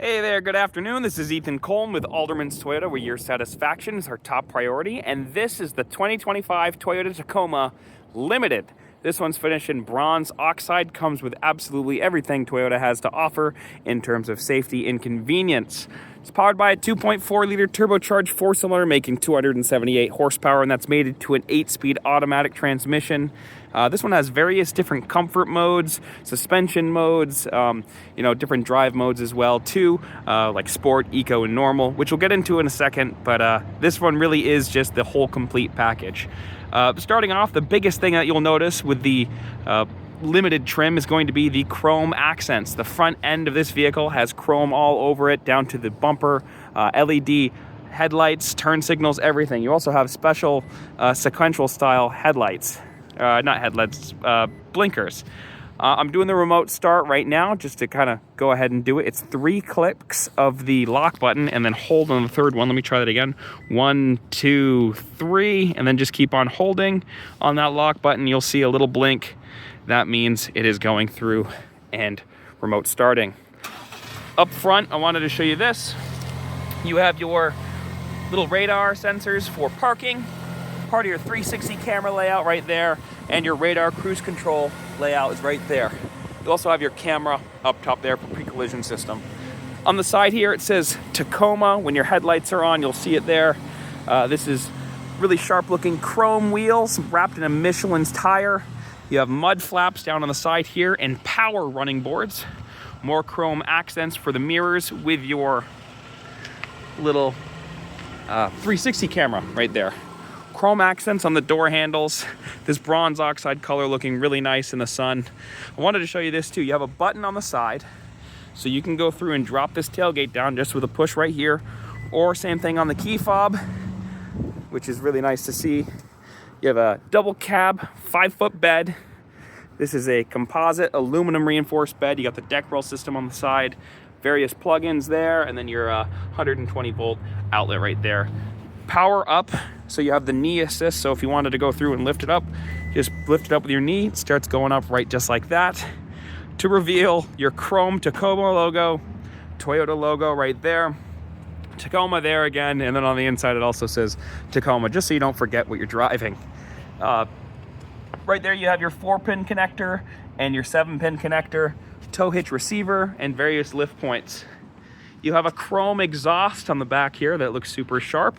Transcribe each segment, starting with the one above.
Hey there, good afternoon. This is Ethan Colm with Alderman's Toyota, where your satisfaction is our top priority. And this is the 2025 Toyota Tacoma Limited. This one's finished in bronze. Oxide comes with absolutely everything Toyota has to offer in terms of safety and convenience. It's powered by a 2.4-liter turbocharged four-cylinder making 278 horsepower, and that's mated to an 8-speed automatic transmission. This one has various different comfort modes, suspension modes, different drive modes as well too, like sport, eco, and normal, which we'll get into in a second, but this one really is just the whole complete package. Starting off, the biggest thing that you'll notice with the limited trim is going to be the chrome accents. The front end of this vehicle has chrome all over it, down to the bumper, LED headlights, turn signals, everything. You also have special sequential style headlights. Not headlights, blinkers. I'm doing the remote start right now just to kind of go ahead and do it. It's 3 clicks of the lock button and then hold on the third one. Let me try that again. 1, 2, 3, and then just keep on holding on that lock button. You'll see a little blink. That means it is going through and remote starting. Up front, I wanted to show you this. You have your little radar sensors for parking, part of your 360 camera layout right there, and your radar cruise control layout is right there. You also have your camera up top there for pre-collision system. On the side here, it says Tacoma. When your headlights are on, you'll see it there. This is really sharp looking chrome wheels wrapped in a Michelin's tire. You have mud flaps down on the side here and power running boards. More chrome accents for the mirrors with your little 360 camera right there. Chrome accents on the door handles. This bronze oxide color looking really nice in the sun. I wanted to show you this too. You have a button on the side, so you can go through and drop this tailgate down just with a push right here, or same thing on the key fob, which is really nice to see. You have a double cab, 5-foot bed. This is a composite aluminum reinforced bed. You got the deck rail system on the side, various plugins there, and then your 120 volt outlet right there. Power up, so you have the knee assist. So if you wanted to go through and lift it up, just lift it up with your knee. It starts going up right just like that. To reveal your chrome Tacoma logo, Toyota logo right there. Tacoma there again, and then on the inside it also says Tacoma, just so you don't forget what you're driving. Right there you have your 4-pin connector and your 7-pin connector, tow hitch receiver, and various lift points. You have a chrome exhaust on the back here that looks super sharp.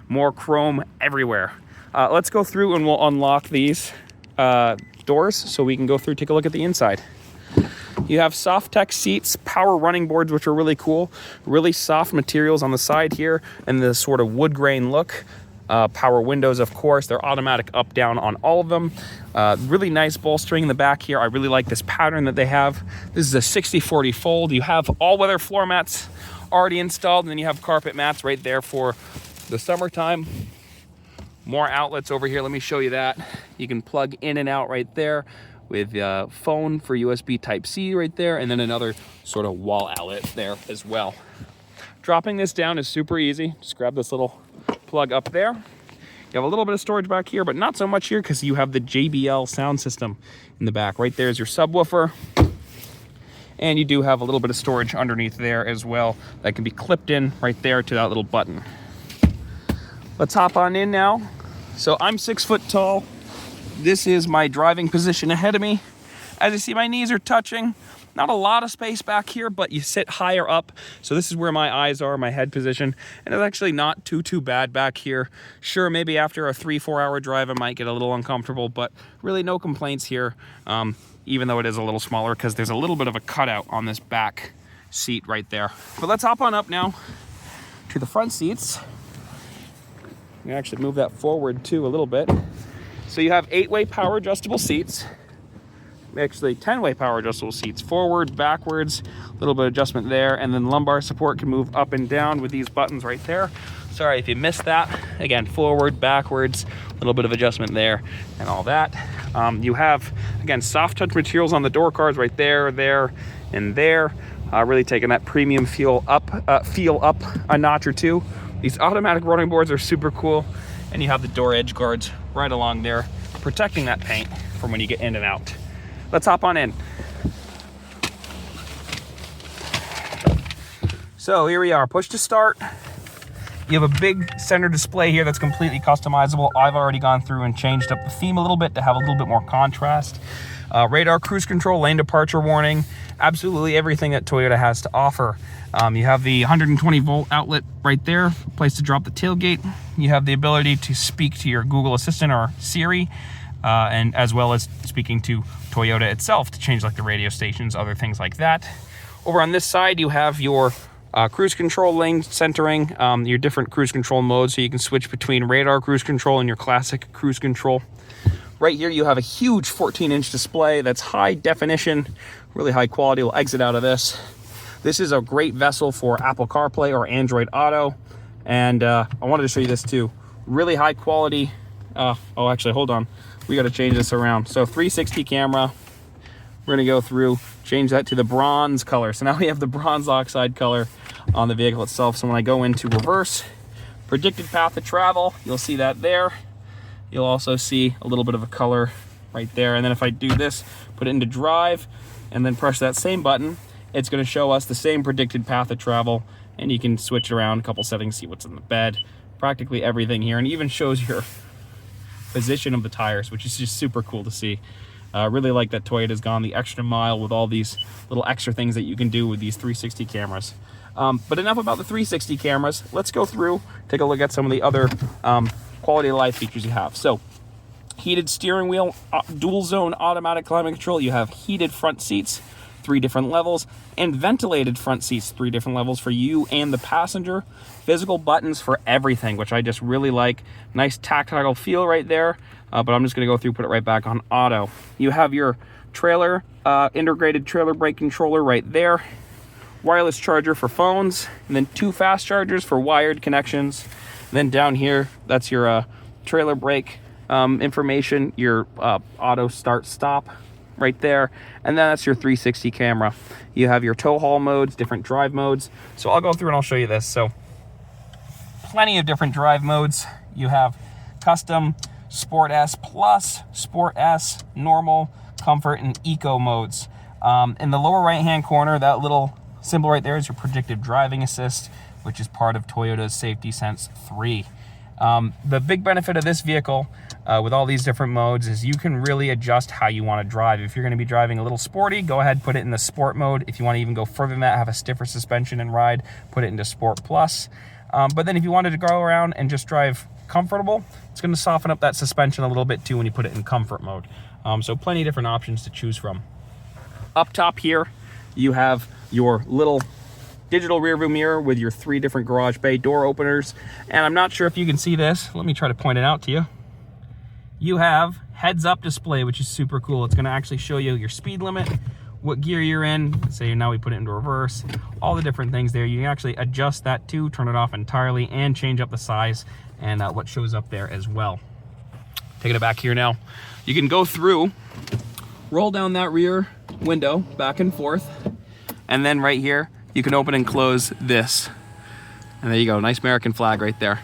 More chrome everywhere. Let's go through and we'll unlock these doors so we can go through, take a look at the inside. You have soft tech seats, power running boards, which are really cool. Really soft materials on the side here, and the sort of wood grain look. Power windows, of course. They're automatic up, down on all of them. Really nice bolstering in the back here. I really like this pattern that they have. This is a 60/40 fold. You have all-weather floor mats already installed, and then you have carpet mats right there for the summertime. More outlets over here. Let me show you that. You can plug in and out right there with phone for USB Type-C right there, and then another sort of wall outlet there as well. Dropping this down is super easy. Just grab this little plug up there. You have a little bit of storage back here, but not so much here because you have the JBL sound system in the back. Right there is your subwoofer. And you do have a little bit of storage underneath there as well that can be clipped in right there to that little button. Let's hop on in now. So I'm 6 foot tall. This is my driving position ahead of me. As you see, my knees are touching. Not a lot of space back here, but you sit higher up. So this is where my eyes are, my head position. And it's actually not too bad back here. Sure, maybe after a 3-4 hour drive, I might get a little uncomfortable, but really no complaints here. Even though it is a little smaller because there's a little bit of a cutout on this back seat right there. But let's hop on up now to the front seats. You can actually move that forward too a little bit. So you have 8-way power adjustable seats. Actually 10-way power adjustable seats, forward, backwards, a little bit of adjustment there, and then lumbar support can move up and down with these buttons right there. Sorry if you missed that. Again, forward, backwards, a little bit of adjustment there and all that. You have, again, soft touch materials on the door cards right there, there, and there. Really taking that premium feel up a notch or two. These automatic running boards are super cool, and you have the door edge guards right along there, protecting that paint from when you get in and out. Let's hop on in. So here we are, push to start. You have a big center display here that's completely customizable. I've already gone through and changed up the theme a little bit to have a little bit more contrast. Radar cruise control, lane departure warning, absolutely everything that Toyota has to offer. You have the 120 volt outlet right there, place to drop the tailgate. You have the ability to speak to your Google Assistant or Siri, and as well as speaking to Toyota itself to change like the radio stations, other things like that. Over on this side, you have your cruise control lane centering, your different cruise control modes, so you can switch between radar cruise control and your classic cruise control. Right here, you have a huge 14-inch display that's high definition, really high quality. We'll exit out of this. This is a great vessel for Apple CarPlay or Android Auto. And I wanted to show you this too. Really high quality. Oh, actually, hold on. We got to change this around. So 360 camera. We're going to go through, change that to the bronze color. So now we have the bronze oxide color on the vehicle itself. So when I go into reverse, predicted path of travel, you'll see that there. You'll also see a little bit of a color right there. And then if I do this, put it into drive, and then press that same button, it's going to show us the same predicted path of travel. And you can switch around a couple settings, see what's in the bed, practically everything here. And it even shows your position of the tires, which is just super cool to see. Really like that Toyota's gone the extra mile with all these little extra things that you can do with these 360 cameras. But enough about the 360 cameras. Let's go through, take a look at some of the other quality of life features you have. So heated steering wheel, dual zone automatic climate control. You have heated front seats, 3 different levels, and ventilated front seats, 3 different levels for you and the passenger. Physical buttons for everything, which I just really like. Nice tactile feel right there. But I'm just going to go through, put it right back on auto. You have your trailer, integrated trailer brake controller right there. Wireless charger for phones, and then 2 fast chargers for wired connections. Then down here, that's your trailer brake information, your auto start stop right there. And then that's your 360 camera. You have your tow haul modes, different drive modes. So I'll go through and I'll show you this. So plenty of different drive modes. You have custom, Sport S Plus, Sport S, Normal, Comfort, and Eco modes. In the lower right-hand corner, that little symbol right there is your predictive driving assist, which is part of Toyota's Safety Sense 3. The big benefit of this vehicle with all these different modes is you can really adjust how you want to drive. If you're going to be driving a little sporty, go ahead, put it in the Sport mode. If you want to even go further than that, have a stiffer suspension and ride, put it into Sport Plus. But then if you wanted to go around and just drive comfortable, it's going to soften up that suspension a little bit too when you put it in comfort mode. So plenty of different options to choose from. Up top here, you have your little digital rearview mirror with your 3 different garage bay door openers. And I'm not sure if you can see this. Let me try to point it out to you. You have heads up display, which is super cool. It's going to actually show you your speed limit, what gear you're in. Say now we put it into reverse, all the different things there. You can actually adjust that too, turn it off entirely, and change up the size and what shows up there as well. Taking it back here now, you can go through, roll down that rear window back and forth, and then right here you can open and close this, and there you go, nice American flag right there.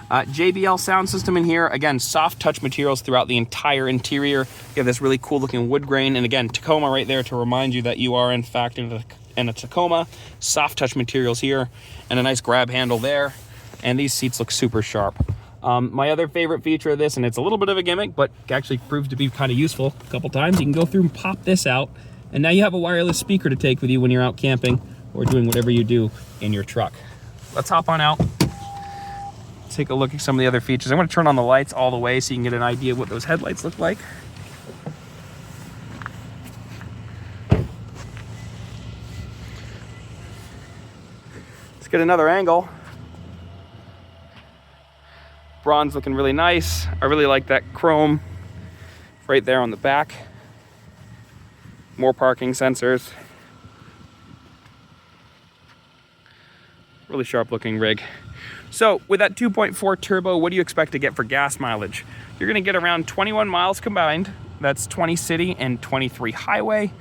JBL sound system in here. Again, soft touch materials throughout the entire interior. You have this really cool looking wood grain, and again, Tacoma right there to remind you that you are in fact in a Tacoma. Soft touch materials here, and a nice grab handle there. And these seats look super sharp. My other favorite feature of this, and it's a little bit of a gimmick, but actually proved to be kind of useful a couple times, you can go through and pop this out, and now you have a wireless speaker to take with you when you're out camping or doing whatever you do in your truck. Let's hop on out, take a look at some of the other features. I'm going to turn on the lights all the way so you can get an idea of what those headlights look like. Let's get another angle. Bronze looking really nice. I really like that chrome right there on the back. More parking sensors. Really sharp looking rig. So with that 2.4 turbo, what do you expect to get for gas mileage? You're gonna get around 21 miles combined. That's 20 city and 23 highway.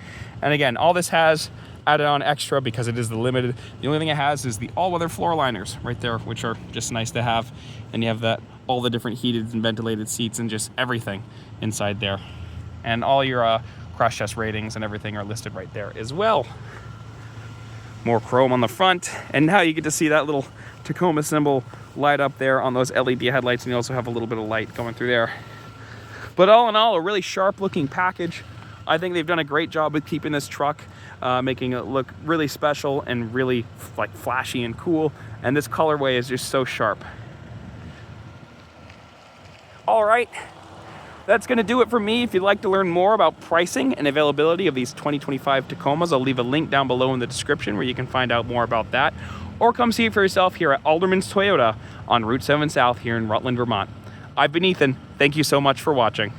And again, all this has added on extra because it is the limited. The only thing it has is the all-weather floor liners right there, which are just nice to have. And you have that, all the different heated and ventilated seats and just everything inside there. And all your crash test ratings and everything are listed right there as well. More chrome on the front, and now you get to see that little Tacoma symbol light up there on those LED headlights, and you also have a little bit of light going through there. But all in all, a really sharp looking package. I think they've done a great job with keeping this truck, making it look really special and really like flashy and cool. And this colorway is just so sharp. All right, that's gonna do it for me. If you'd like to learn more about pricing and availability of these 2025 Tacomas, I'll leave a link down below in the description where you can find out more about that. Or come see it for yourself here at Alderman's Toyota on Route 7 South here in Rutland, Vermont. I've been Ethan. Thank you so much for watching.